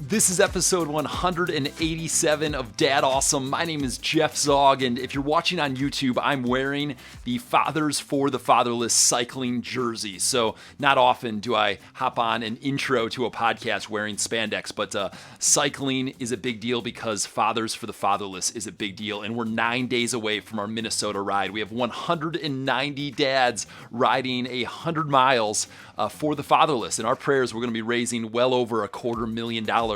This is episode 187 of dadAWESOME. My name is Jeff Zog, and if you're watching on YouTube, I'm wearing the Fathers for the Fatherless cycling jersey. So not often do I hop on an intro to a podcast wearing spandex, but cycling is a big deal because Fathers for the Fatherless is a big deal, and we're 9 days away from our Minnesota ride. We have 190 dads riding 100 miles for the fatherless. In our prayers, we're going to be raising well over $250,000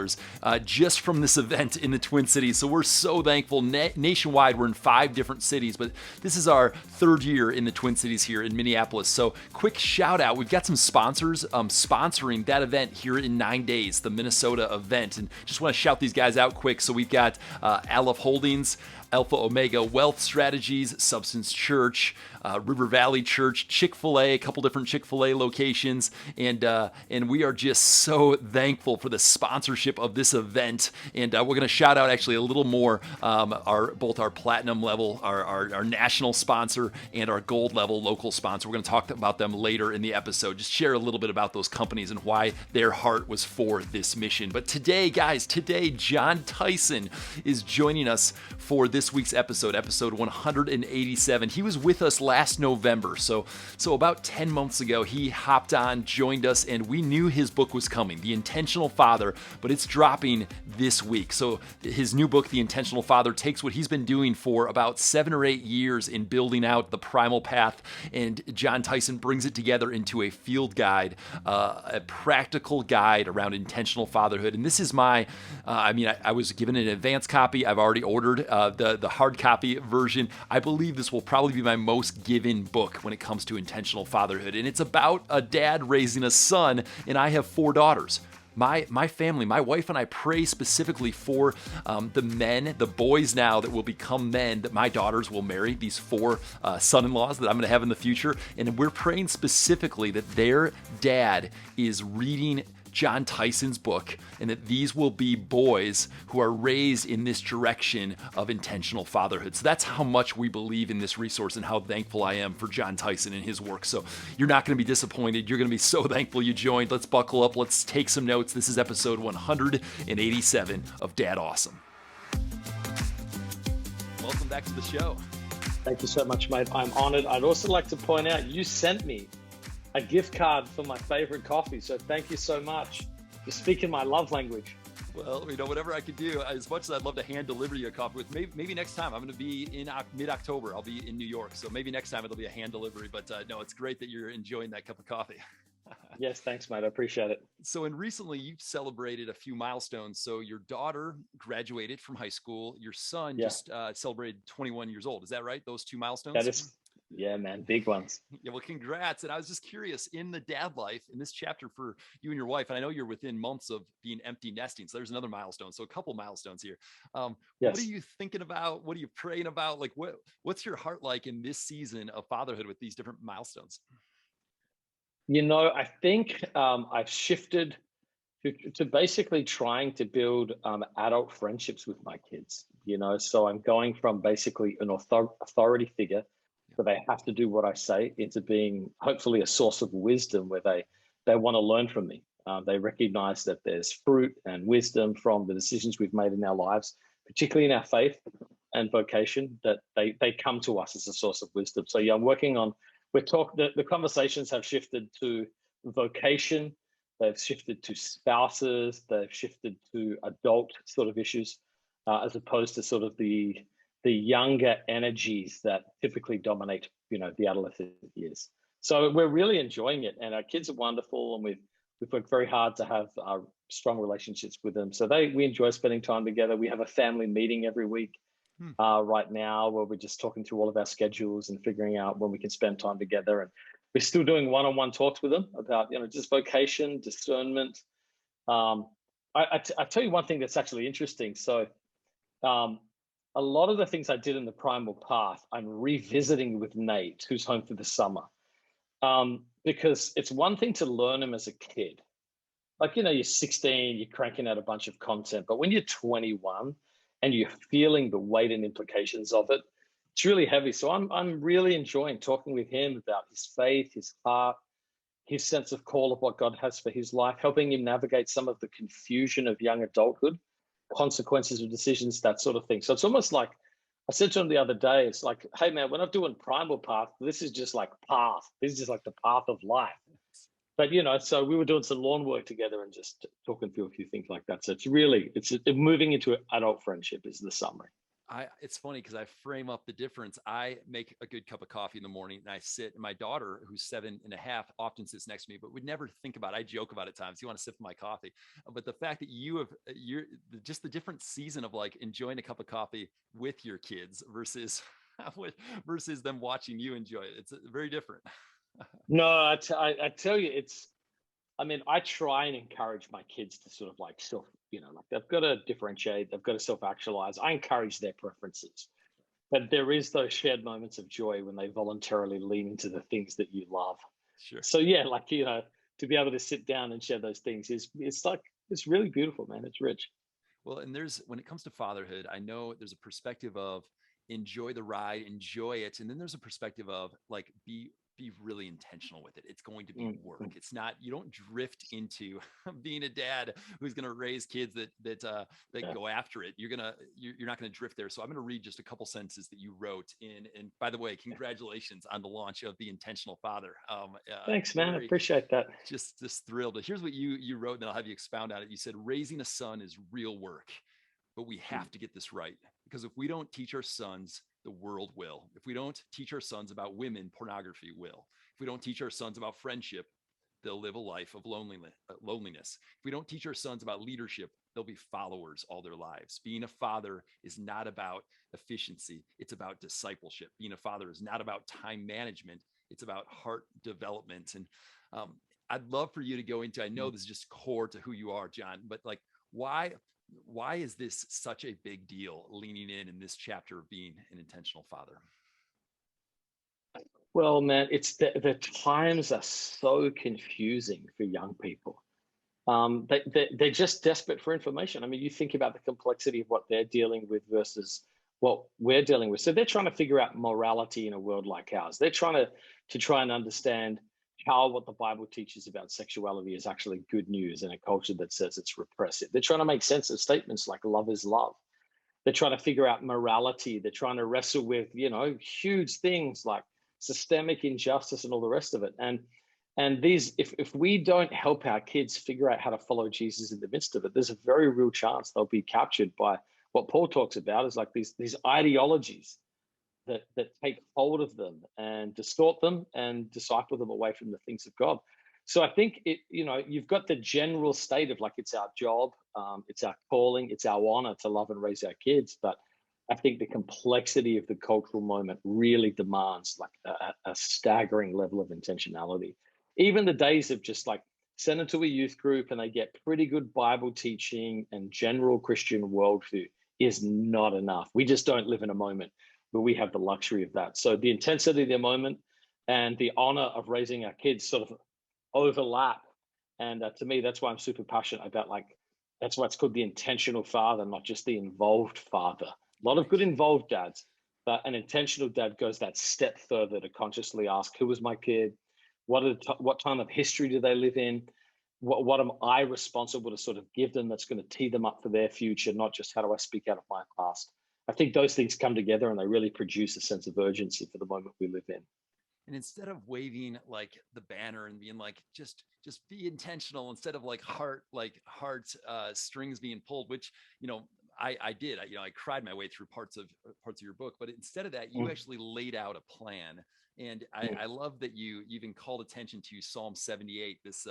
just from this event in the Twin Cities. So we're so thankful. Nationwide, we're in 5 different cities, but this is our 3rd year in the Twin Cities here in Minneapolis. So quick shout out. We've got some sponsors sponsoring that event here in 9 days, the Minnesota event. And just want to shout these guys out quick. So we've got Aleph Holdings, Alpha Omega Wealth Strategies, Substance Church, River Valley Church, Chick-fil-A, a couple different Chick-fil-A locations, and we are just so thankful for the sponsorship of this event. And we're going to shout out actually a little more both our platinum level, our national sponsor, and our gold level local sponsor. We're going to talk about them later in the episode. Just share a little bit about those companies and why their heart was for this mission. But today, guys, Jon Tyson is joining us for this week's episode 187. He was with us last November, so about 10 months ago, he hopped on, joined us, and we knew his book was coming, The Intentional Father, but it's dropping this week. So his new book, The Intentional Father, takes what he's been doing for about 7 or 8 years in building out the primal path, and Jon Tyson brings it together into a field guide, a practical guide around intentional fatherhood. And this is I was given an advance copy. I've already ordered the hard copy version. I believe this will probably be my most given book when it comes to intentional fatherhood. And it's about a dad raising a son, and I have 4 daughters. My family, my wife and I pray specifically for the men, the boys now that will become men that my daughters will marry, these 4 son-in-laws that I'm going to have in the future. And we're praying specifically that their dad is reading Jon Tyson's book, and that these will be boys who are raised in this direction of intentional fatherhood. So that's how much we believe in this resource and how thankful I am for Jon Tyson and his work. So you're not going to be disappointed. You're going to be so thankful you joined. Let's buckle up. Let's take some notes. This is episode 187 of dadAWESOME. Welcome back to the show. Thank you so much, mate. I'm honored. I'd also like to point out you sent me a gift card for my favorite coffee. So thank you so much. You're speaking my love language. Well, whatever I could do, as much as I'd love to hand deliver you a coffee with, maybe next time. I'm going to be in mid-October. I'll be in New York. So maybe next time it'll be a hand delivery. But no, it's great that you're enjoying that cup of coffee. Yes, thanks, mate. I appreciate it. So, and recently you've celebrated a few milestones. So your daughter graduated from high school. Your son just celebrated 21 years old. Is that right? Those 2 milestones? That is. Yeah, man, big ones. Yeah, well, congrats. And I was just curious, in the dad life, in this chapter for you and your wife, and I know you're within months of being empty nesting, so there's another milestone. So a couple milestones here. Yes. What are you thinking about? What are you praying about? Like, what's your heart like in this season of fatherhood with these different milestones? I think I've shifted to basically trying to build adult friendships with my kids, so I'm going from basically an authority figure where they have to do what I say into being hopefully a source of wisdom where they want to learn from me. They recognize that there's fruit and wisdom from the decisions we've made in our lives, particularly in our faith and vocation, that they come to us as a source of wisdom. So yeah, I'm working on, the conversations have shifted to vocation, they've shifted to spouses, they've shifted to adult sort of issues, as opposed to sort of the younger energies that typically dominate, the adolescent years. So we're really enjoying it, and our kids are wonderful, and we've worked very hard to have strong relationships with them. So we enjoy spending time together. We have a family meeting every week right now where we're just talking through all of our schedules and figuring out when we can spend time together. And we're still doing one-on-one talks with them about, just vocation, discernment. I tell you one thing that's actually interesting. So a lot of the things I did in the primal path, I'm revisiting with Nate, who's home for the summer. Because it's one thing to learn them as a kid. Like, you're 16, you're cranking out a bunch of content, but when you're 21 and you're feeling the weight and implications of it, it's really heavy. So I'm really enjoying talking with him about his faith, his heart, his sense of call of what God has for his life, helping him navigate some of the confusion of young adulthood, consequences of decisions, that sort of thing. So it's almost like I said to him the other day, it's like, hey man, we're not doing primal path. This is just like path. This is just like the path of life. But so we were doing some lawn work together and just talking through a few things like that. So it's moving into adult friendship is the summary. It's funny because I frame up the difference. I make a good cup of coffee in the morning and I sit, and my daughter, who's 7.5, often sits next to me, but would never think about it. I joke about it at times. You want to sip my coffee. But the fact that you're just the different season of like enjoying a cup of coffee with your kids versus them watching you enjoy it. It's very different. No, I tell you, I try and encourage my kids to sort of like like they've got to differentiate, they've got to self-actualize. I encourage their preferences. But there is those shared moments of joy when they voluntarily lean into the things that you love. Sure. So yeah, like, to be able to sit down and share those things it's really beautiful, man. It's rich. Well, and when it comes to fatherhood, I know there's a perspective of enjoy the ride, enjoy it. And then there's a perspective of like, be really intentional with it. It's going to be work. Mm. It's not, you don't drift into being a dad who's going to raise kids that Yeah. go after it. You're not going to drift there. So I'm going to read just a couple sentences that you wrote in. And by the way, congratulations on the launch of The Intentional Father. Thanks, man. I appreciate that. Just thrilled. Here's what you wrote, and then I'll have you expound on it. You said, raising a son is real work, but we have to get this right, because if we don't teach our sons, the world will. If we don't teach our sons about women, pornography will. If we don't teach our sons about friendship, they'll live a life of loneliness. If we don't teach our sons about leadership, they'll be followers all their lives. Being a father is not about efficiency. It's about discipleship. Being a father is not about time management. It's about heart development. And I'd love for you to go into, I know this is just core to who you are, Jon, but like, why is this such a big deal, leaning in this chapter of being an intentional father? Well, man, it's the times are so confusing for young people. They're just desperate for information. I mean, you think about the complexity of what they're dealing with versus what we're dealing with. So they're trying to figure out morality in a world like ours. They're trying to try and understand how what the Bible teaches about sexuality is actually good news in a culture that says it's repressive. They're trying to make sense of statements like love is love. They're trying to figure out morality. They're trying to wrestle with, huge things like systemic injustice and all the rest of it. And these, if we don't help our kids figure out how to follow Jesus in the midst of it, there's a very real chance they'll be captured by what Paul talks about is like these ideologies that take hold of them and distort them and disciple them away from the things of God. So I think you've got the general state of like, it's our job, it's our calling, it's our honor to love and raise our kids. But I think the complexity of the cultural moment really demands like a staggering level of intentionality. Even the days of just like send them to a youth group and they get pretty good Bible teaching and general Christian worldview is not enough. We just don't live in a moment where we have the luxury of that. So the intensity of the moment and the honor of raising our kids sort of overlap. And to me, that's why I'm super passionate about that's why it's called the intentional father, not just the involved father. A lot of good involved dads, but an intentional dad goes that step further to consciously ask, who was my kid? What time of history do they live in? What am I responsible to sort of give them that's going to tee them up for their future, not just how do I speak out of my past? I think those things come together and they really produce a sense of urgency for the moment we live in. And instead of waving like the banner and being like, just be intentional, instead of like heart strings being pulled, which, I did, I cried my way through parts of your book, but instead of that, you actually laid out a plan. And I love that you even called attention to Psalm 78, this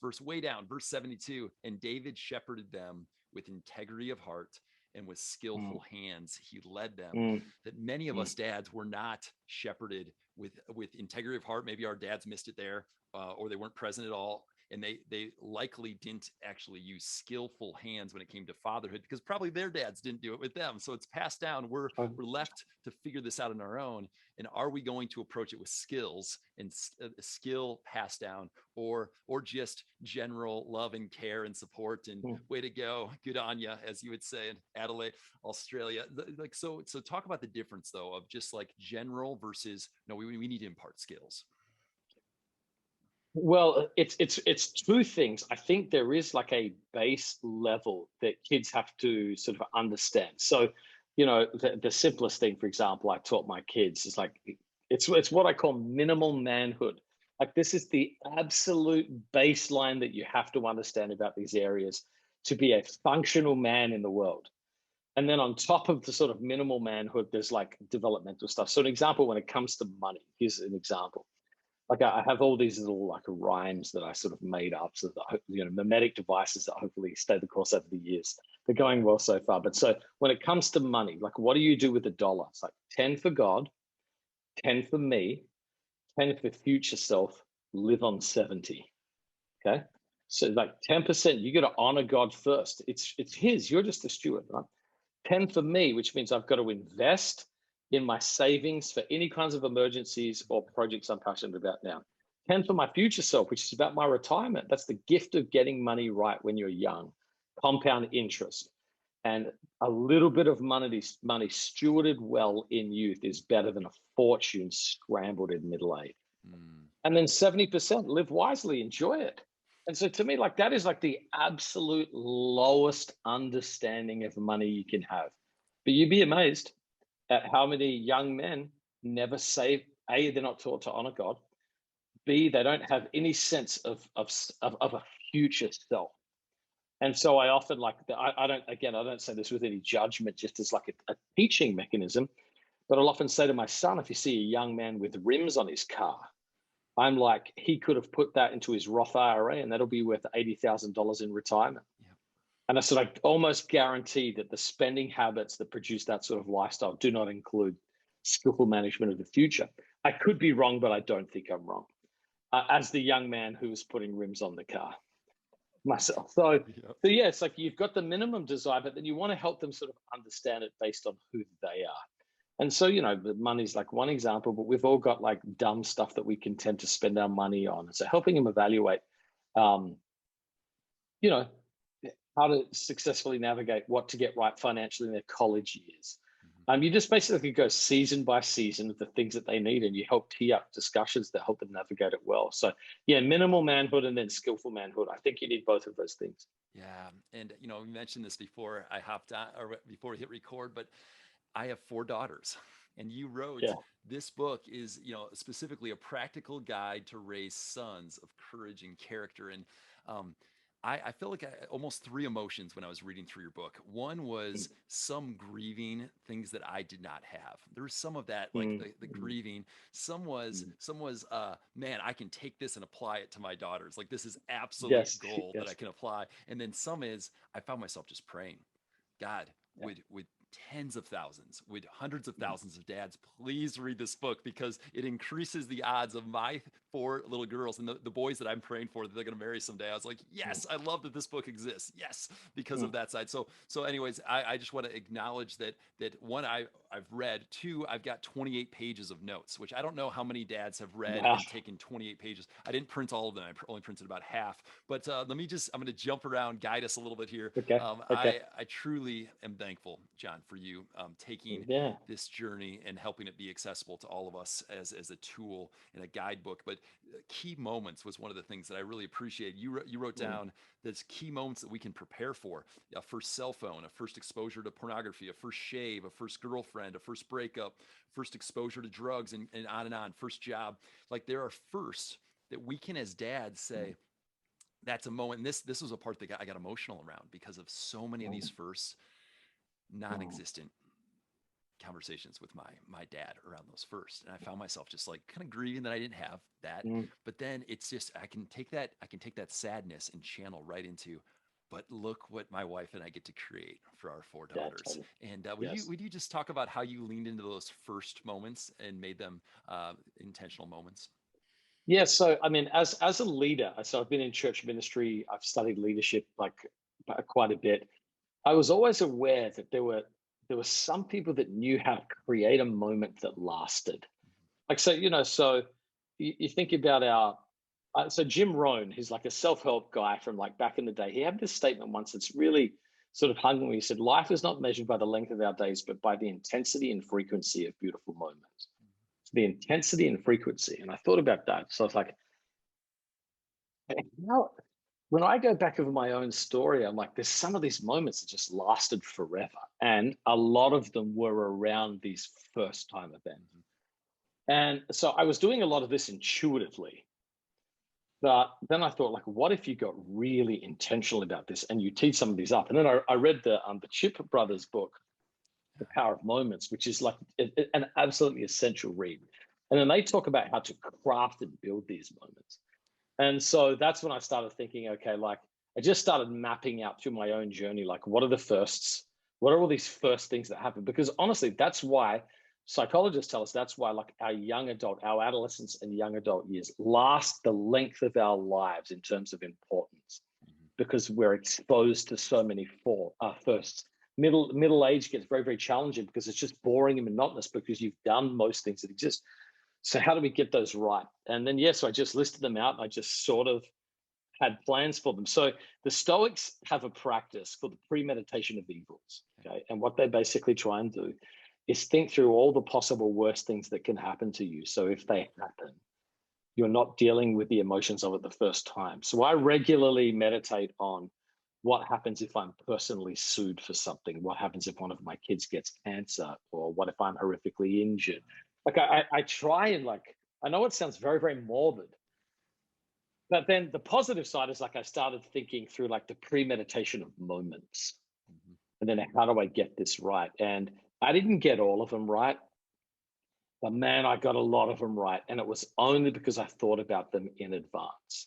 verse way down, verse 72, and David shepherded them with integrity of heart and with skillful hands, he led them. That many of us dads were not shepherded with integrity of heart. Maybe our dads missed it there, or they weren't present at all. And they likely didn't actually use skillful hands when it came to fatherhood, because probably their dads didn't do it with them. So it's passed down. We're left to figure this out on our own. And are we going to approach it with skills and skill passed down, or just general love and care and support and way to go, good on ya, as you would say in Adelaide, Australia. So talk about the difference though of just like general versus no, we need to impart skills. Well, it's two things. I think there is like a base level that kids have to sort of understand. So, the simplest thing, for example, I taught my kids is like it's what I call minimal manhood. Like this is the absolute baseline that you have to understand about these areas to be a functional man in the world. And then on top of the sort of minimal manhood, there's like developmental stuff. So an example when it comes to money, here's an example. Like I have all these little like rhymes that I sort of made up, so that mimetic devices that hopefully stay the course over the years. They're going well so far. But so when it comes to money, like what do you do with a dollar? It's like 10 for God, 10 for me, 10 for future self, live on 70. Okay. So like 10%, you got to honor God first. It's his. You're just a steward, right? 10 for me, which means I've got to invest in my savings for any kinds of emergencies or projects I'm passionate about now. 10 for my future self, which is about my retirement. That's the gift of getting money right when you're young, compound interest. And a little bit of money stewarded well in youth is better than a fortune scrambled in middle age. Mm. And then 70% live wisely, enjoy it. And so to me, like that is like the absolute lowest understanding of money you can have. But you'd be amazed at how many young men never save. A, they're not taught to honor God. B, they don't have any sense of a future self. And so I often like, I don't say this with any judgment, just as like a teaching mechanism, but I'll often say to my son, if you see a young man with rims on his car, I'm like, he could have put that into his Roth IRA and that'll be worth $80,000 in retirement. Yeah. And I said, I almost guarantee that the spending habits that produce that sort of lifestyle do not include skillful management of the future. I could be wrong, but I don't think I'm wrong. As the young man who was putting rims on the car myself. So yeah, it's like you've got the minimum desire, but then you want to help them sort of understand it based on who they are. And so, the money's like one example, but we've all got like dumb stuff that we can tend to spend our money on. So helping them evaluate, you know, how to successfully navigate what to get right financially in their college years. You just basically go season by season of the things that they need, and you help tee up discussions that help them navigate it well. So yeah, minimal manhood and then skillful manhood. I think you need both of those things. Yeah. And, we mentioned this before I hopped on or before we hit record, but I have four daughters. And you wrote Yeah. this book is, specifically a practical guide to raise sons of courage and character. And I felt like almost three emotions when I was reading through your book. One was some grieving things that I did not have. There was some of that, like the grieving. Some was man, I can take this and apply it to my daughters. Like this is absolute Yes. gold that I Yes. can apply. And then some is I found myself just praying, God, Yeah. with tens of thousands, with hundreds of thousands of dads, please read this book because it increases the odds of my four little girls and the boys that I'm praying for that they're going to marry someday. I was like, yes, I love that this book exists. Yes, because of that side. So anyways, I just want to acknowledge that one, I've read. Two, I've got 28 pages of notes, which I don't know how many dads have read Wow. and taken 28 pages. I didn't print all of them. I only printed about half. But I'm going to jump around, guide us a little bit here. Okay. Okay. I truly am thankful, Jon, for you taking Yeah. this journey and helping it be accessible to all of us as a tool and a guidebook. But key moments was one of the things that I really appreciate. You wrote down those key moments that we can prepare for: a first cell phone, a first exposure to pornography, a first shave, a first girlfriend, a first breakup, first exposure to drugs, and on and on, first job. Like there are firsts that we can as dads say, that's a moment. And this was a part that I got emotional around because of so many of these firsts non-existent conversations with my dad around those first, and I found myself just like kind of grieving that I didn't have that. But then it's just I can take that sadness and channel right into, but look what my wife and I get to create for our four Yeah. daughters. Totally. And Yes. would you just talk about how you leaned into those first moments and made them intentional moments? Yeah. So, I mean, as a leader, so I've been in church ministry. I've studied leadership like quite a bit. I was always aware that there were some people that knew how to create a moment that lasted. Like so, so you think about so Jim Rohn, who's like a self-help guy from like back in the day. He had this statement once that's really sort of hung me. He said, "Life is not measured by the length of our days, but by the intensity and frequency of beautiful moments." The intensity and frequency. And I thought about that. So it's like, How when I go back over my own story, I'm like, there's some of these moments that just lasted forever. And a lot of them were around these first time events. And so I was doing a lot of this intuitively. But then I thought, like, what if you got really intentional about this and you teach some of these up? And then I read the Chip brothers book, The Power of Moments, which is like an absolutely essential read. And then they talk about how to craft and build these moments. And so that's when I started thinking, okay, like I just started mapping out through my own journey, like what are the firsts? What are all these first things that happen? Because honestly, that's why psychologists tell us that's why like our young adult, our adolescence and young adult years last the length of our lives in terms of importance, because we're exposed to so many firsts. Middle age gets very, very challenging because it's just boring and monotonous because you've done most things that exist. So how do we get those right? And then, yes, I just listed them out. And I just sort of had plans for them. So the Stoics have a practice called the premeditation of evils. Okay. And what they basically try and do is think through all the possible worst things that can happen to you. So if they happen, you're not dealing with the emotions of it the first time. So I regularly meditate on what happens if I'm personally sued for something? What happens if one of my kids gets cancer? Or what if I'm horrifically injured? Like I try and like, I know it sounds very, very morbid, but then the positive side is like I started thinking through like the premeditation of moments. And then how do I get this right? And I didn't get all of them right, but man, I got a lot of them right. And it was only because I thought about them in advance.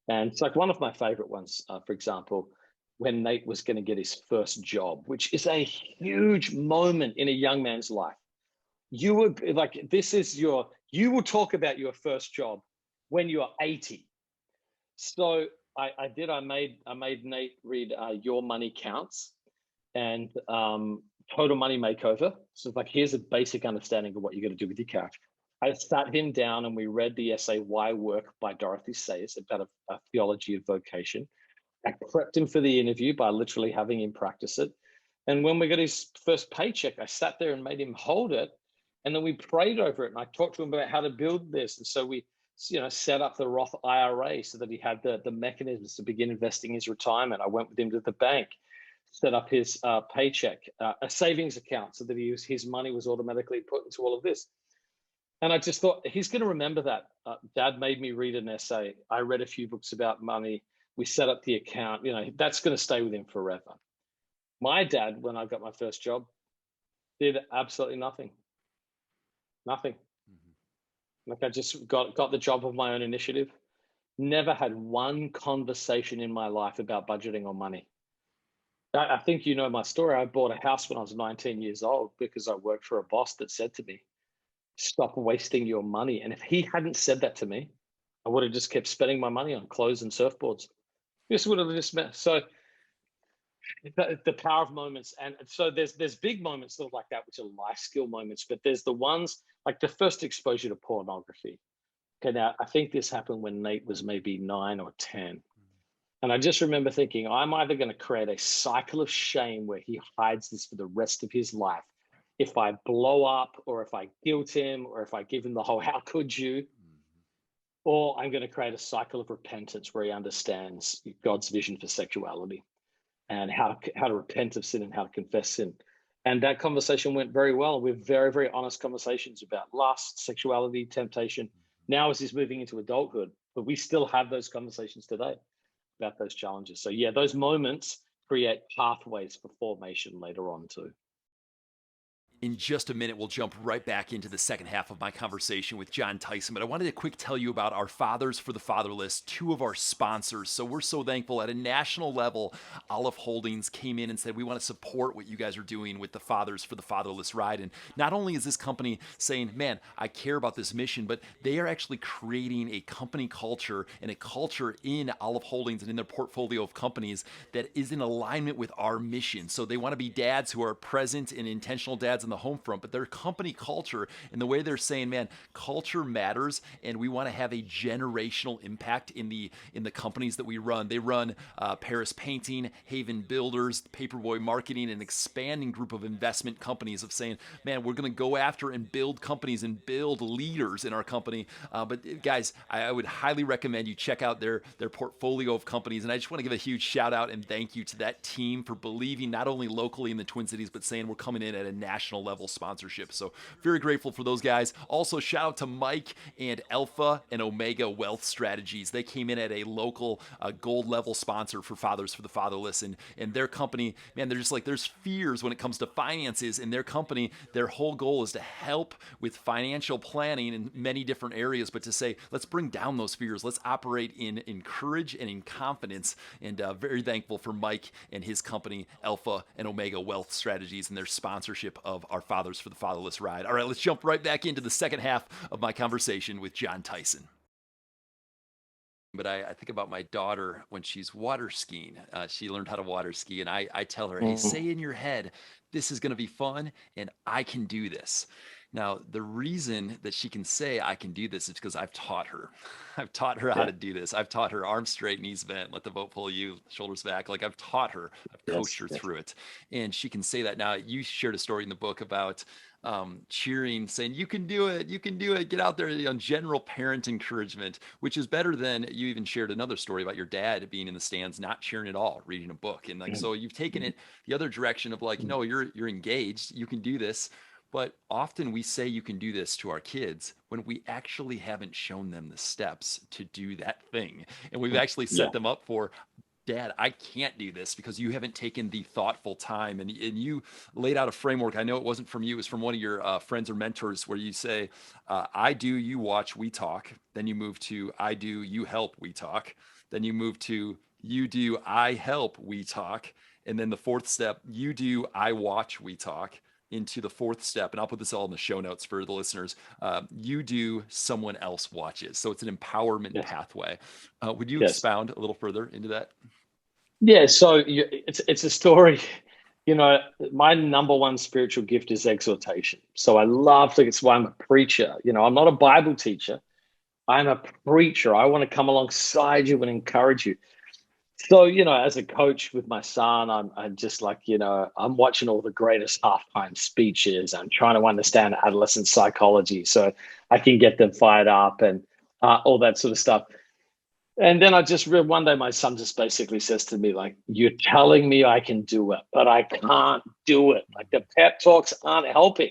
And it's like one of my favorite ones, for example, when Nate was going to get his first job, which is a huge moment in a young man's life. You would like, you will talk about your first job when you're 80. So I made Nate read Your Money Counts and Total Money Makeover. So it's like, here's a basic understanding of what you're going to do with your cash. I sat him down and we read the essay Why Work by Dorothy Sayers about a theology of vocation. I prepped him for the interview by literally having him practice it. And when we got his first paycheck, I sat there and made him hold it. And then we prayed over it. And I talked to him about how to build this. And so we, set up the Roth IRA so that he had the mechanisms to begin investing his retirement. I went with him to the bank, set up his paycheck, a savings account so that his money was automatically put into all of this. And I just thought, he's going to remember that. Dad made me read an essay. I read a few books about money. We set up the account. That's going to stay with him forever. My dad, when I got my first job, did absolutely nothing. Nothing. Like I just got the job of my own initiative. Never had one conversation in my life about budgeting or money. I think you know my story. I bought a house when I was 19 years old because I worked for a boss that said to me, stop wasting your money. And if he hadn't said that to me, I would have just kept spending my money on clothes and surfboards. This would have just met. So the power of moments. And so there's big moments sort of like that, which are life skill moments, but there's the ones like the first exposure to pornography. Okay, now I think this happened when Nate was maybe 9 or 10. And I just remember thinking, I'm either going to create a cycle of shame where he hides this for the rest of his life. If I blow up, or if I guilt him, or if I give him the whole, how could you? Or I'm going to create a cycle of repentance where he understands God's vision for sexuality and how to repent of sin and how to confess sin. And that conversation went very well. We're very, very honest conversations about lust, sexuality, temptation. Now as he's moving into adulthood, but we still have those conversations today about those challenges. So yeah, those moments create pathways for formation later on too. In just a minute, we'll jump right back into the second half of my conversation with Jon Tyson, but I wanted to quick tell you about our Fathers for the Fatherless, two of our sponsors. So we're so thankful. At a national level, Olive Holdings came in and said, we want to support what you guys are doing with the Fathers for the Fatherless ride. And not only is this company saying, man, I care about this mission, but they are actually creating a company culture and a culture in Olive Holdings and in their portfolio of companies that is in alignment with our mission. So they want to be dads who are present and intentional dads on the the home front, but their company culture and the way they're saying, man, culture matters, and we want to have a generational impact in the companies that we run. They run Paris Painting, Haven Builders, Paperboy Marketing, an expanding group of investment companies of saying, man, we're going to go after and build companies and build leaders in our company. But guys, I would highly recommend you check out their portfolio of companies. And I just want to give a huge shout out and thank you to that team for believing not only locally in the Twin Cities, but saying we're coming in at a national level sponsorship. So very grateful for those guys. Also, shout out to Mike and Alpha and Omega Wealth Strategies. They came in at a local gold level sponsor for Fathers for the Fatherless. And their company, man, they're just like, there's fears when it comes to finances in their company. Their whole goal is to help with financial planning in many different areas, but to say, let's bring down those fears. Let's operate in courage and in confidence. And very thankful for Mike and his company, Alpha and Omega Wealth Strategies, and their sponsorship of our Fathers for the Fatherless ride. All right, let's jump right back into the second half of my conversation with Jon Tyson. But I think about my daughter when she's water skiing. She learned how to water ski, and I tell her, hey, say in your head, this is going to be fun, and I can do this. Now, the reason that she can say I can do this is because I've taught her. I've taught her how to do this. I've taught her arms straight, knees bent, let the boat pull you, shoulders back. Like I've taught her, I've coached her through it. And she can say that. Now, you shared a story in the book about cheering, saying, you can do it, get out there, general parent encouragement, which is better than you even shared another story about your dad being in the stands, not cheering at all, reading a book. And like, so you've taken it the other direction of like, no, you're engaged, you can do this. But often we say you can do this to our kids when we actually haven't shown them the steps to do that thing. And we've actually set them up for, Dad, I can't do this because you haven't taken the thoughtful time. And you laid out a framework. I know it wasn't from you. It was from one of your friends or mentors where you say, I do, you watch, we talk. Then you move to I do, you help, we talk. Then you move to you do, I help, we talk. And then the fourth step, you do, I watch, we talk. Into the fourth step, and I'll put this all in the show notes for the listeners. You do, someone else watches. So it's an empowerment pathway. Would you expound a little further into that? Yeah, so it's a story. My number one spiritual gift is exhortation. So I love to, it's why I'm a preacher. I'm not a Bible teacher. I'm a preacher. I want to come alongside you and encourage you. So, as a coach with my son, I'm just like, I'm watching all the greatest halftime speeches. I'm trying to understand adolescent psychology so I can get them fired up and all that sort of stuff. And then I just read one day, my son just basically says to me, like, you're telling me I can do it, but I can't do it. Like the pep talks aren't helping.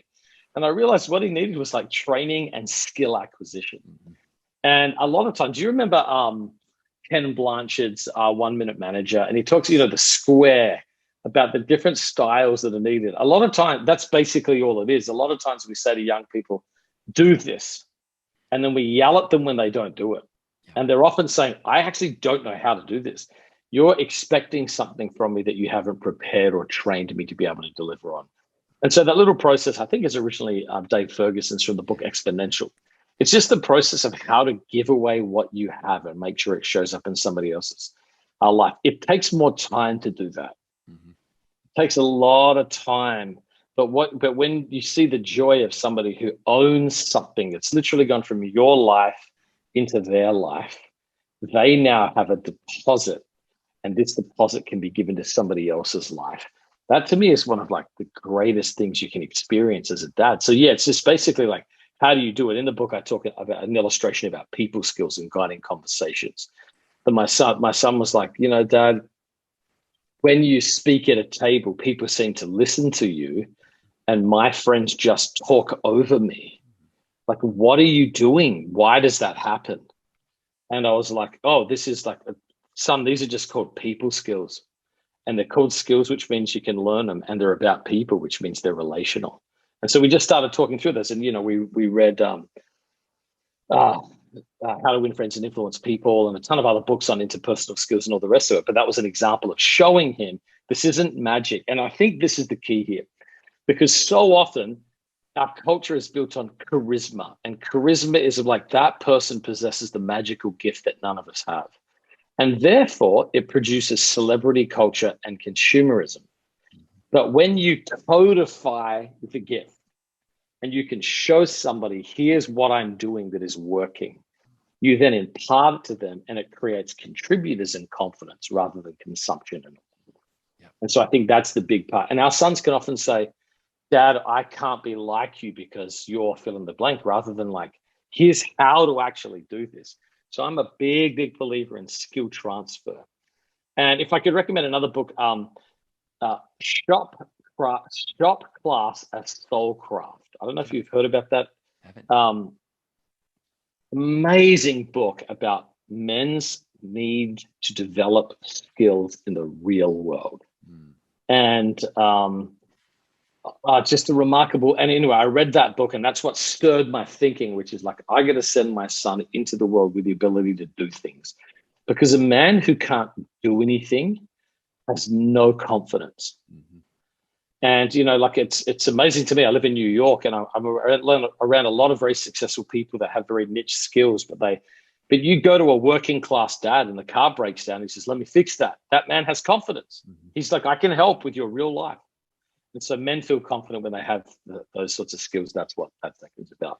And I realized what he needed was like training and skill acquisition. And a lot of times, do you remember Ken Blanchard's 1 Minute Manager? And he talks, the square about the different styles that are needed. A lot of time, that's basically all it is. A lot of times we say to young people, do this. And then we yell at them when they don't do it. And they're often saying, I actually don't know how to do this. You're expecting something from me that you haven't prepared or trained me to be able to deliver on. And so that little process, I think, is originally Dave Ferguson's from the book Exponential. It's just the process of how to give away what you have and make sure it shows up in somebody else's life. It takes more time to do that. It takes a lot of time. But when you see the joy of somebody who owns something that's literally gone from your life into their life, they now have a deposit, and this deposit can be given to somebody else's life. That to me is one of like the greatest things you can experience as a dad. So yeah, it's just basically like, how do you do it? In the book, I talk about an illustration about people skills and guiding conversations. But my son was like, Dad, when you speak at a table, people seem to listen to you, and my friends just talk over me. Like, what are you doing? Why does that happen? And I was like, oh, this is like, these are just called people skills. And they're called skills, which means you can learn them. And they're about people, which means they're relational. And so we just started talking through this. And, we read How to Win Friends and Influence People and a ton of other books on interpersonal skills and all the rest of it. But that was an example of showing him this isn't magic. And I think this is the key here, because so often our culture is built on charisma, and charisma is like that person possesses the magical gift that none of us have. And therefore it produces celebrity culture and consumerism. But when you codify the gift, and you can show somebody, here's what I'm doing that is working, you then impart it to them, and it creates contributors and confidence rather than consumption. And so I think that's the big part. And our sons can often say, Dad, I can't be like you because you're fill in the blank, rather than like, here's how to actually do this. So I'm a big, big believer in skill transfer. And if I could recommend another book, Shop Class as Soul Craft. I don't know if you've heard about that. Amazing book about men's need to develop skills in the real world. And just a remarkable. And anyway, I read that book, and that's what stirred my thinking, which is like, I got to send my son into the world with the ability to do things, because a man who can't do anything has no confidence. And, you know, like it's amazing to me. I live in New York, and I'm around a lot of very successful people that have very niche skills, but you go to a working class dad and the car breaks down. He says, let me fix that. That man has confidence. He's like, I can help with your real life. And so men feel confident when they have those sorts of skills. That's what that second's about.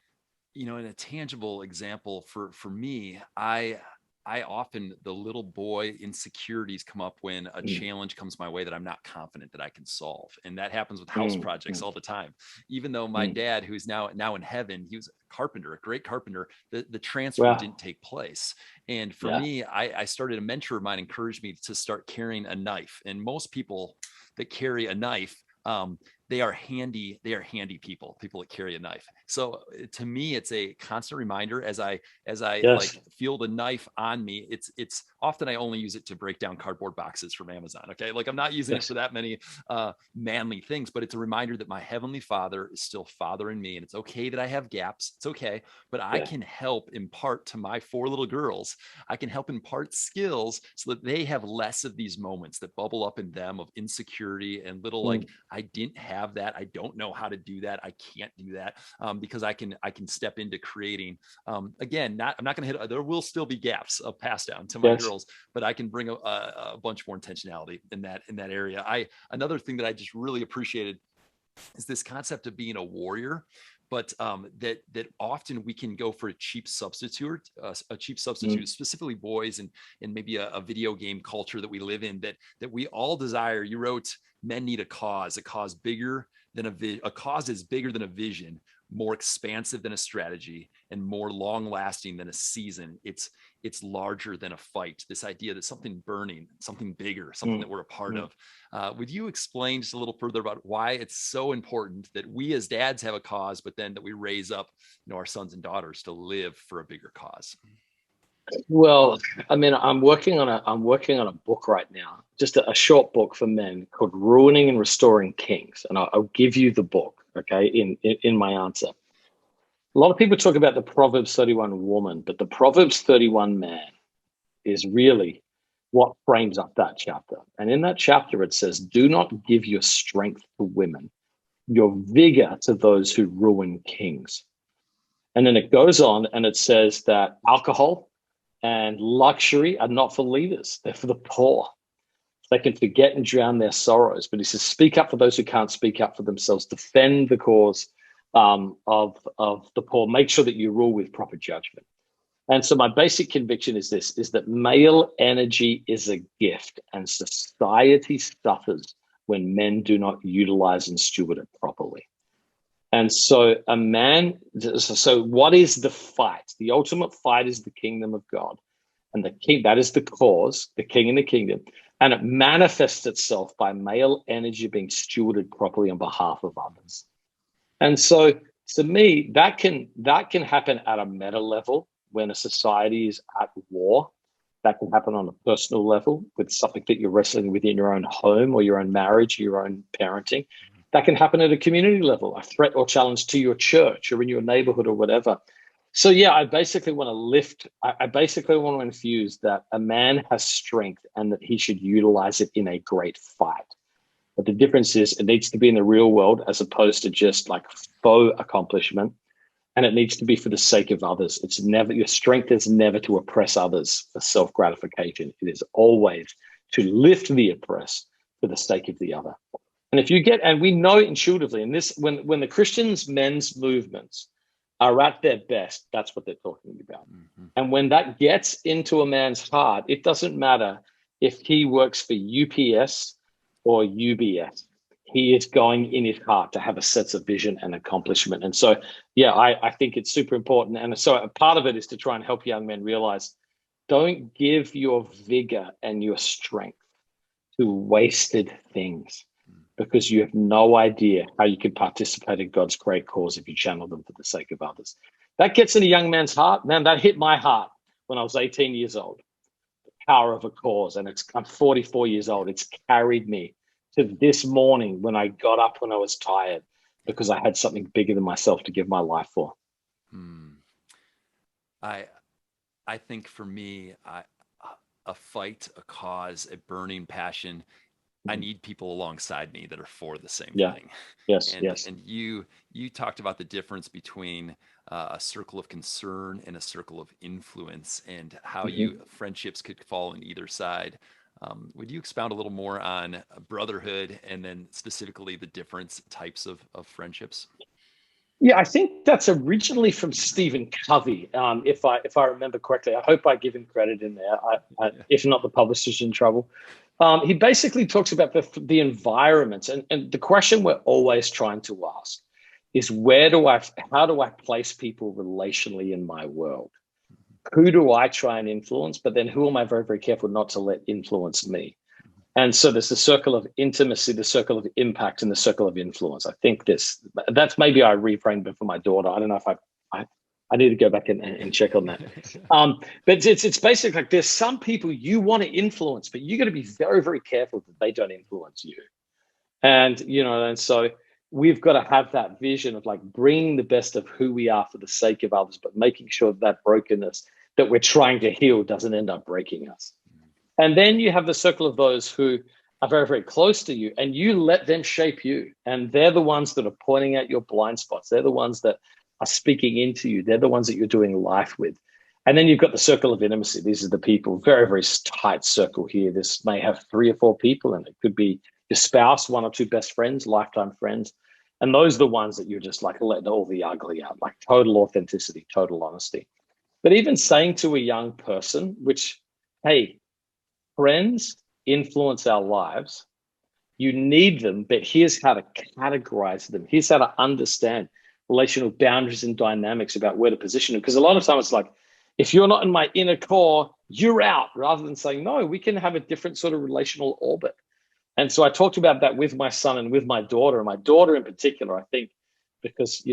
You know, in a tangible example for me, I often, the little boy insecurities come up when a challenge comes my way that I'm not confident that I can solve. And that happens with house projects all the time. Even though my dad, who's now in heaven, he was a carpenter, a great carpenter, the transfer didn't take place. And for me, I started, a mentor of mine encouraged me to start carrying a knife. And most people that carry a knife, they are handy people that carry a knife. So to me, it's a constant reminder as I like feel the knife on me. It's often I only use it to break down cardboard boxes from Amazon. Okay. Like I'm not using it for that many manly things, but it's a reminder that my heavenly Father is still fathering me, and it's okay that I have gaps. It's okay, but I can help impart to my 4 little girls. I can help impart skills so that they have less of these moments that bubble up in them of insecurity and little like, I didn't have that. I don't know how to do that. I can't do that, because I can step into creating. Again, I'm not going to hit. There will still be gaps of pass down to my girls, but I can bring a bunch more intentionality in that area. Another thing that I just really appreciated is this concept of being a warrior. But that often we can go for a cheap substitute, specifically boys, and maybe a video game culture that we live in, that we all desire. You wrote, men need a cause bigger than a cause is bigger than a vision, more expansive than a strategy, and more long lasting than a season. It's larger than a fight. This idea that something burning, something bigger, something that we're a part of. Would you explain just a little further about why it's so important that we as dads have a cause, but then that we raise up, our sons and daughters to live for a bigger cause? Well, I mean, I'm working on a book right now, just a short book for men called Ruining and Restoring Kings. And I'll give you the book, okay, in my answer. A lot of people talk about the Proverbs 31 woman, but the Proverbs 31 man is really what frames up that chapter. And in that chapter, it says, do not give your strength to women, your vigor to those who ruin kings. And then it goes on and it says that alcohol and luxury are not for leaders. They're for the poor. They can forget and drown their sorrows. But he says, speak up for those who can't speak up for themselves. Defend the cause of the poor. Make sure that you rule with proper judgment. And so my basic conviction is this, is that male energy is a gift, and society suffers when men do not utilize and steward it properly. And so so what is the fight? The ultimate fight is the kingdom of God. And the king, that is the cause, the king and the kingdom. And it manifests itself by male energy being stewarded properly on behalf of others. And so to me, that can happen at a meta level when a society is at war. That can happen on a personal level with something that you're wrestling with in your own home or your own marriage, your own parenting. That can happen at a community level, a threat or challenge to your church or in your neighborhood or whatever. So yeah, I basically want to infuse that a man has strength and that he should utilize it in a great fight. But the difference is it needs to be in the real world as opposed to just like faux accomplishment. And it needs to be for the sake of others. Your strength is never to oppress others for self-gratification. It is always to lift the oppressed for the sake of the other. And if you get, and we know intuitively, and this, when the Christians men's movements are at their best, that's what they're talking about. Mm-hmm. And when that gets into a man's heart, it doesn't matter if he works for UPS or UBS. He is going in his heart to have a sense of vision and accomplishment. And so, yeah, I think it's super important. And so a part of it is to try and help young men realize, don't give your vigor and your strength to wasted things, because you have no idea how you can participate in God's great cause if you channel them for the sake of others. That gets in a young man's heart. Man, that hit my heart when I was 18 years old. The power of a cause. And I'm 44 years old. It's carried me to this morning when I got up when I was tired, because I had something bigger than myself to give my life for. I think for me, a fight, a cause, a burning passion, I need people alongside me that are for the same thing. Yes. And you talked about the difference between a circle of concern and a circle of influence, and how friendships could fall on either side. Would you expound a little more on brotherhood, and then specifically the different types of friendships? Yeah, I think that's originally from Stephen Covey, if I remember correctly. I hope I give him credit in there. If not, the publisher's in trouble. He basically talks about the environments, and the question we're always trying to ask is, how do I place people relationally in my world? Who do I try and influence? But then who am I very, very careful not to let influence me? And so there's the circle of intimacy, the circle of impact, and the circle of influence. I think that's maybe I reframed it for my daughter. I don't know if I need to go back and check on that. But it's basically like, there's some people you want to influence, but you got to be very, very careful that they don't influence you. And, and so we've got to have that vision of like bringing the best of who we are for the sake of others, but making sure that brokenness that we're trying to heal doesn't end up breaking us. And then you have the circle of those who are very, very close to you, and you let them shape you. And they're the ones that are pointing out your blind spots. They're the ones that are speaking into you. They're the ones that you're doing life with. And then you've got the circle of intimacy. These are the people, very, very tight circle here. This may have 3 or 4 people, and it could be your spouse, 1 or 2 best friends, lifetime friends. And those are the ones that you're just like letting all the ugly out, like total authenticity, total honesty. But even saying to a young person, which, hey, friends influence our lives. You need them, but here's how to categorize them. Here's how to understand relational boundaries and dynamics about where to position them. Because a lot of times it's like, if you're not in my inner core, you're out, rather than saying, no, we can have a different sort of relational orbit. And so I talked about that with my son and with my daughter. And my daughter in particular, I think, because,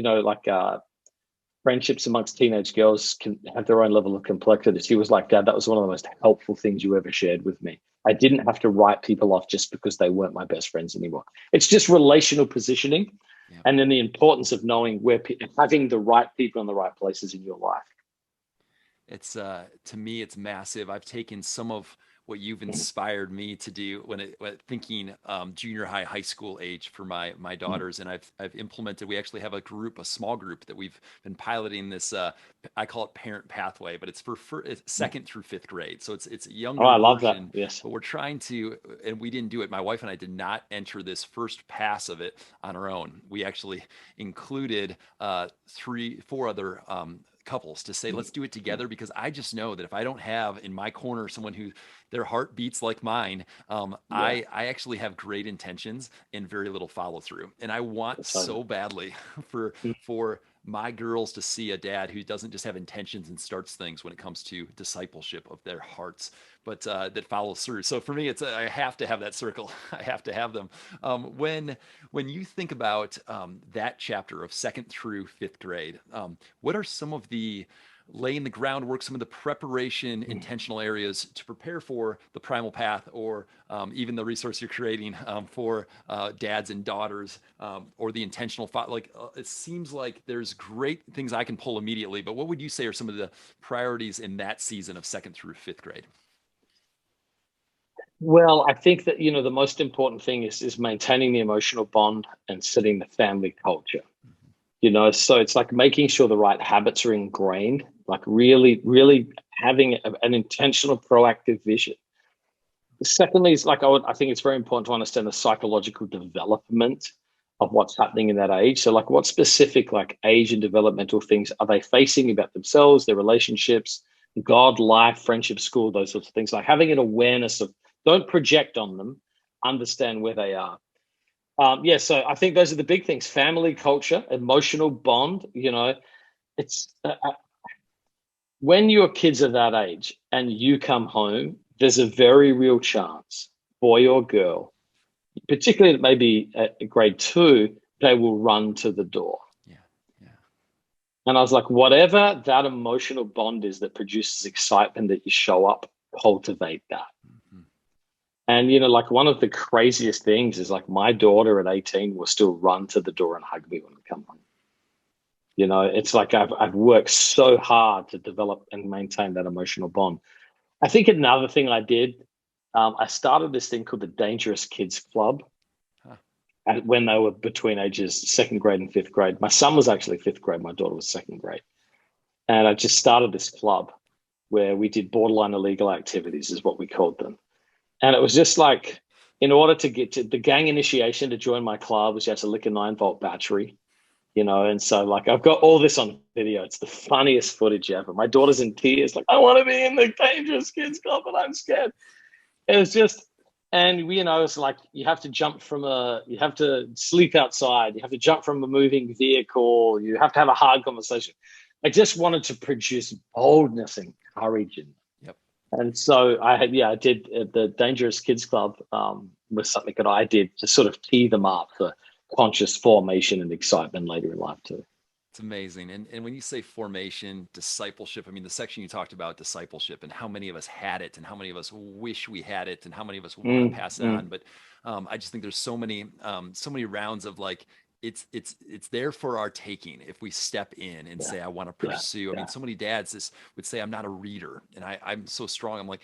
friendships amongst teenage girls can have their own level of complexity. She was like, Dad, that was one of the most helpful things you ever shared with me. I didn't have to write people off just because they weren't my best friends anymore. It's just relational positioning. Yep. And then the importance of knowing having the right people in the right places in your life. It's to me, it's massive. I've taken some of what you've inspired me to do when thinking junior high school age for my daughters, and I've implemented. We actually have a small group that we've been piloting this. I call it Parent Pathway, but it's for it's 2nd through 5th grade, so it's a younger I love version. That. Yes, but we're trying to, and we didn't do it. My wife and I did not enter this first pass of it on our own. We actually included 4 other couples to say, let's do it together, because I just know that if I don't have in my corner someone who their heart beats like mine, I actually have great intentions and very little follow through. And I want so badly for my girls to see a dad who doesn't just have intentions and starts things when it comes to discipleship of their hearts, but that follows through. So for me, I have to have that circle. I have to have them. When you think about that chapter of 2nd through 5th grade, what are some of the laying the groundwork, some of the preparation, intentional areas to prepare for the primal path, or even the resource you're creating for dads and daughters, or the intentional thought? It seems like there's great things I can pull immediately, but what would you say are some of the priorities in that season of 2nd through 5th grade? Well, I think that, the most important thing is maintaining the emotional bond and setting the family culture. So it's like making sure the right habits are ingrained, like really, really having an intentional, proactive vision. Secondly, is like I think it's very important to understand the psychological development of what's happening in that age. So, like, what specific like age and developmental things are they facing about themselves, their relationships, God, life, friendship, school, those sorts of things. Like having an awareness of, don't project on them, understand where they are. Yeah, so I think those are the big things: family, culture, emotional bond. It's when your kids are that age and you come home, there's a very real chance, boy or girl, particularly maybe at grade 2, they will run to the door. Yeah. Yeah. And I was like, whatever that emotional bond is that produces excitement that you show up, cultivate that. Mm-hmm. And, like one of the craziest things is like my daughter at 18 will still run to the door and hug me when we come home. It's like I've worked so hard to develop and maintain that emotional bond. I think another thing I did, I started this thing called the Dangerous Kids Club. Huh. When they were between ages 2nd grade and 5th grade. My son was actually 5th grade. My daughter was 2nd grade. And I just started this club where we did borderline illegal activities is what we called them. And it was just like, in order to get to the gang initiation to join my club was you had to lick a 9-volt battery, and so like I've got all this on video. It's the funniest footage ever. My daughter's in tears, like, I want to be in the Dangerous Kids Club, but I'm scared. It was just, and it's like you have to sleep outside, you have to jump from a moving vehicle, you have to have a hard conversation. I just wanted to produce boldness and courage Yep. And so I did the Dangerous Kids Club was something that I did to sort of tee them up for conscious formation and excitement later in life too. It's amazing. And when you say formation, discipleship, I mean, the section you talked about discipleship and how many of us had it and how many of us wish we had it and how many of us want to pass it on. But I just think there's so many rounds of like, it's there for our taking if we step in and say, I want to pursue. I mean, so many dads would say, I'm not a reader. And I'm so strong. I'm like,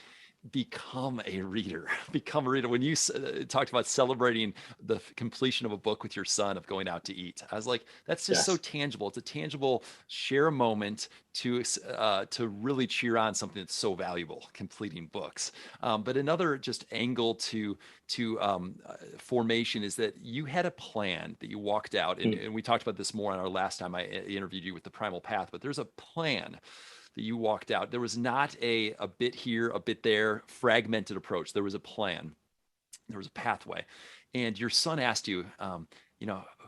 become a reader. Become a reader. When you talked about celebrating the completion of a book with your son, of going out to eat, I was like, that's just so tangible. It's a tangible share a moment to really cheer on something that's so valuable, completing books. But another just angle to formation is that you had a plan that you walked out, and we talked about this more on our last time I interviewed you with the Primal Path, but there's a plan that you walked out. There was not a bit here, a bit there, fragmented approach. There was a plan. There was a pathway. And your son asked you,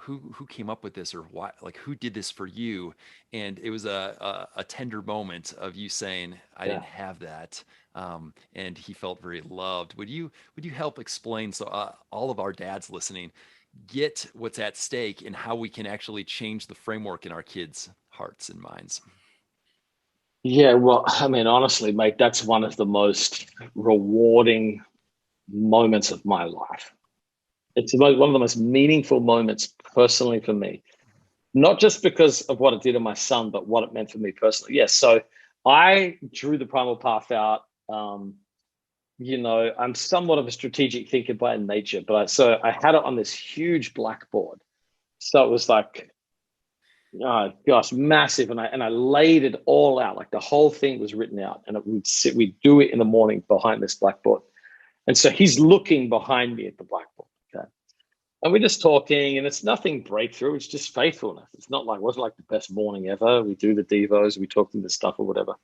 who came up with this, or why, like, who did this for you? And it was a tender moment of you saying, I didn't have that. And he felt very loved. Would you help explain, so all of our dads listening get what's at stake and how we can actually change the framework in our kids' hearts and minds? Yeah, well, I mean, honestly, mate, that's one of the most rewarding moments of my life. It's one of the most meaningful moments personally for me, not just because of what it did to my son, but what it meant for me personally. Yes, so I drew the Primal Path out. I'm somewhat of a strategic thinker by nature, but I had it on this huge blackboard. So it was like, oh gosh, massive. And I laid it all out. Like the whole thing was written out, and we'd do it in the morning behind this blackboard. And so he's looking behind me at the blackboard. Okay. And we're just talking, and it's nothing breakthrough. It's just faithfulness. It's not like, it wasn't like the best morning ever. We do the devos, we talk through the stuff or whatever.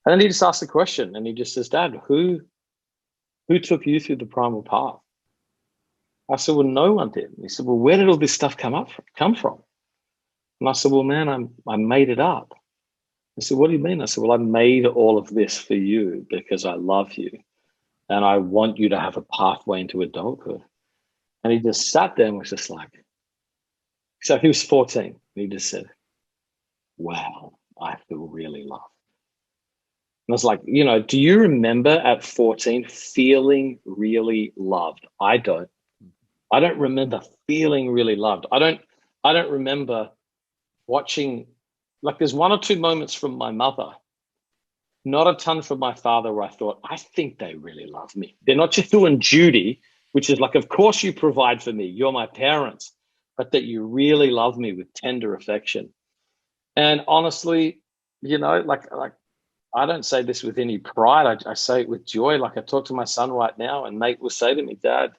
And then he just asked the question, and he just says, Dad, who took you through the Primal Path? I said, well, no one did. And he said, well, where did all this stuff come from? And I said, well, man, I made it up. I said, what do you mean? I said, well, I made all of this for you because I love you and I want you to have a pathway into adulthood. And he just sat there and was just like, so he was 14. And he just said, wow, I feel really loved. And I was like, do you remember at 14 feeling really loved? I don't remember feeling really loved. I don't remember watching, like, there's one or two moments from my mother, not a ton from my father, where I thought, I think they really love me. They're not just doing duty, which is like, of course you provide for me, you're my parents, but that you really love me with tender affection. And honestly, like I don't say this with any pride. I say it with joy. Like I talk to my son right now, and Nate will say to me, Dad,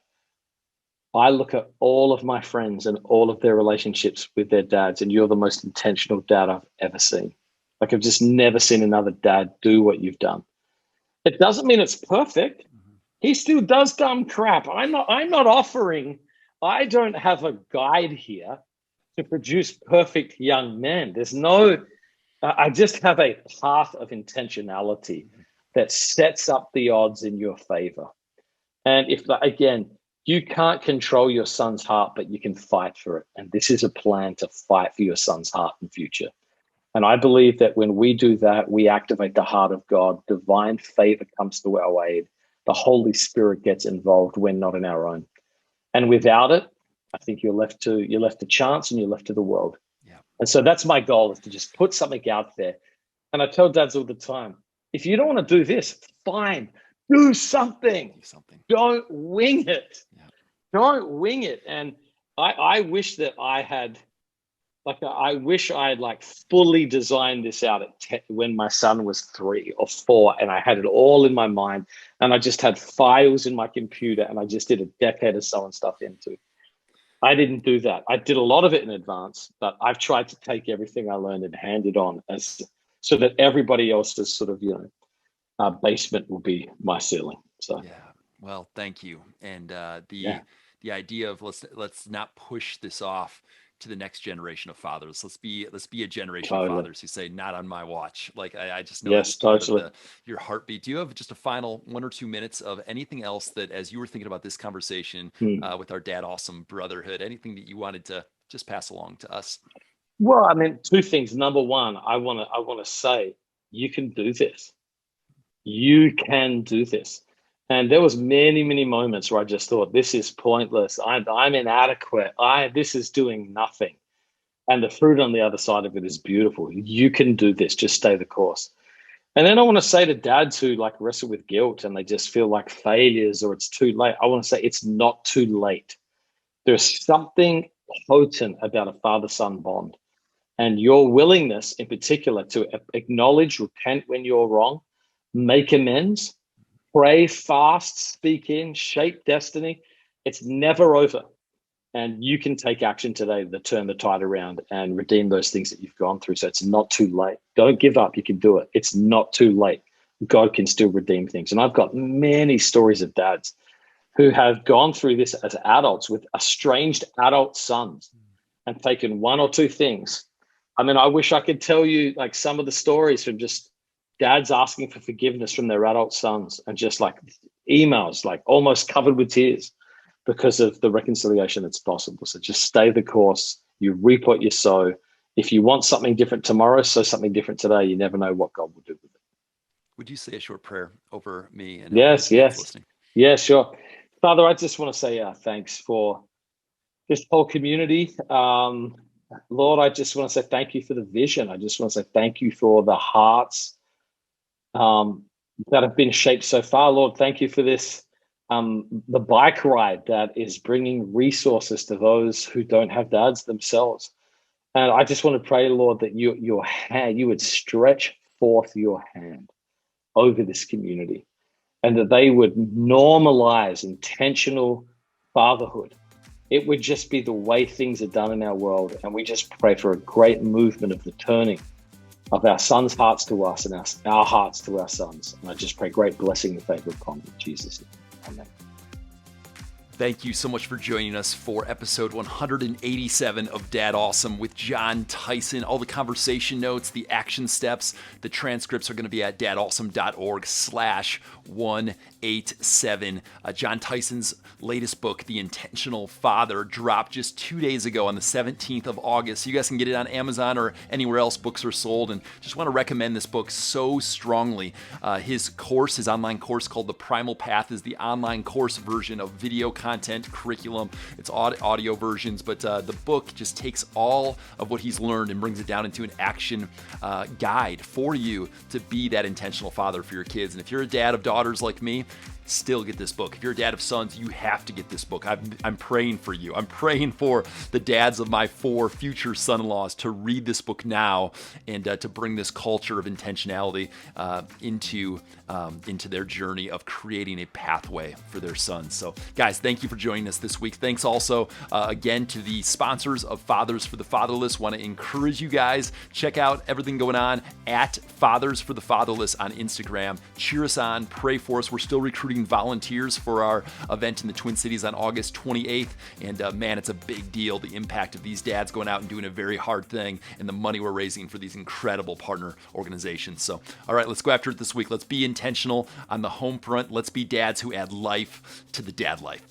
I look at all of my friends and all of their relationships with their dads, and you're the most intentional dad I've ever seen. Like I've just never seen another dad do what you've done. It doesn't mean it's perfect. He still does dumb crap. I'm not offering, I don't have a guide here to produce perfect young men. There's no, I just have a path of intentionality that sets up the odds in your favor. And if, again, you can't control your son's heart, but you can fight for it. And this is a plan to fight for your son's heart and future. And I believe that when we do that, we activate the heart of God. Divine favor comes to our aid. The Holy Spirit gets involved when not in our own. And without it, I think you're left to chance and you're left to the world. Yeah. And so that's my goal, is to just put something out there. And I tell dads all the time, if you don't want to do this, fine. Do something. Don't wing it. Yeah. Don't wing it. And I wish that I had, I wish I had fully designed this out when my son was 3 or 4, and I had it all in my mind, and I just had files in my computer, and I just did a decade of sewing stuff into. I didn't do that. I did a lot of it in advance, but I've tried to take everything I learned and hand it on so that everybody else's sort of, basement will be my ceiling. So yeah, well, thank you. And the idea of let's not push this off to the next generation of fathers. Let's be a generation of fathers who say, not on my watch. Like I just know yes, totally. Your heartbeat. Do you have just a final 1 or 2 minutes of anything else that, as you were thinking about this conversation with our Dad Awesome brotherhood, anything that you wanted to just pass along to us? Well, I mean, 2 things. Number one, I want to say, you can do this. You can do this. And there was many, many moments where I just thought, this is pointless. I'm inadequate. This is doing nothing. And the fruit on the other side of it is beautiful. You can do this. Just stay the course. And then I want to say to dads who wrestle with guilt and they just feel like failures or it's too late, I want to say it's not too late. There's something potent about a father-son bond. And your willingness in particular to acknowledge, repent when you're wrong, make amends, pray, fast, speak in, shape destiny. It's never over. And you can take action today to turn the tide around and redeem those things that you've gone through. So it's not too late. Don't give up. You can do it. It's not too late. God can still redeem things. And I've got many stories of dads who have gone through this as adults with estranged adult sons and taken 1 or 2 things. I mean, I wish I could tell you some of the stories from just dads asking for forgiveness from their adult sons, and just emails almost covered with tears because of the reconciliation that's possible. So just stay the course. You reap what you sow. If you want something different tomorrow, sow something different today. You never know what God will do with it. Would you say a short prayer over me and yes listening? Yeah, sure. Father, I just want to say thanks for this whole community. Lord, I just want to say thank you for the vision. I just want to say thank you for the hearts that have been shaped so far. Lord, thank you for this, the bike ride that is bringing resources to those who don't have dads themselves. And I just want to pray, Lord, that your hand, you would stretch forth your hand over this community, and that they would normalize intentional fatherhood. It would just be the way things are done in our world. And we just pray for a great movement of the turning of our sons' hearts to us and our hearts to our sons. And I just pray great blessing and favor upon them in Jesus' name. Amen. Thank you so much for joining us for episode 187 of Dad Awesome with Jon Tyson. All the conversation notes, the action steps, the transcripts are going to be at dadawesome.org/187. Jon Tyson's latest book, The Intentional Father, dropped just 2 days ago on the 17th of August. You guys can get it on Amazon or anywhere else books are sold. And just want to recommend this book so strongly. His online course called The Primal Path is the online course version of video content, curriculum. It's audio versions, but the book just takes all of what he's learned and brings it down into an action guide for you to be that intentional father for your kids. And if you're a dad of daughters like me, still get this book. If you're a dad of sons, you have to get this book. I'm praying for you. I'm praying for the dads of my 4 future son-in-laws to read this book now and to bring this culture of intentionality into their journey of creating a pathway for their sons. So guys, thank you for joining us this week. Thanks also again to the sponsors of Fathers for the Fatherless. Want to encourage you guys, check out everything going on at Fathers for the Fatherless on Instagram. Cheer us on, pray for us. We're still recruiting volunteers for our event in the Twin Cities on August 28th. And man, it's a big deal, the impact of these dads going out and doing a very hard thing and the money we're raising for these incredible partner organizations. So, all right, let's go after it this week. Let's be intentional on the home front. Let's be dads who add life to the dad life.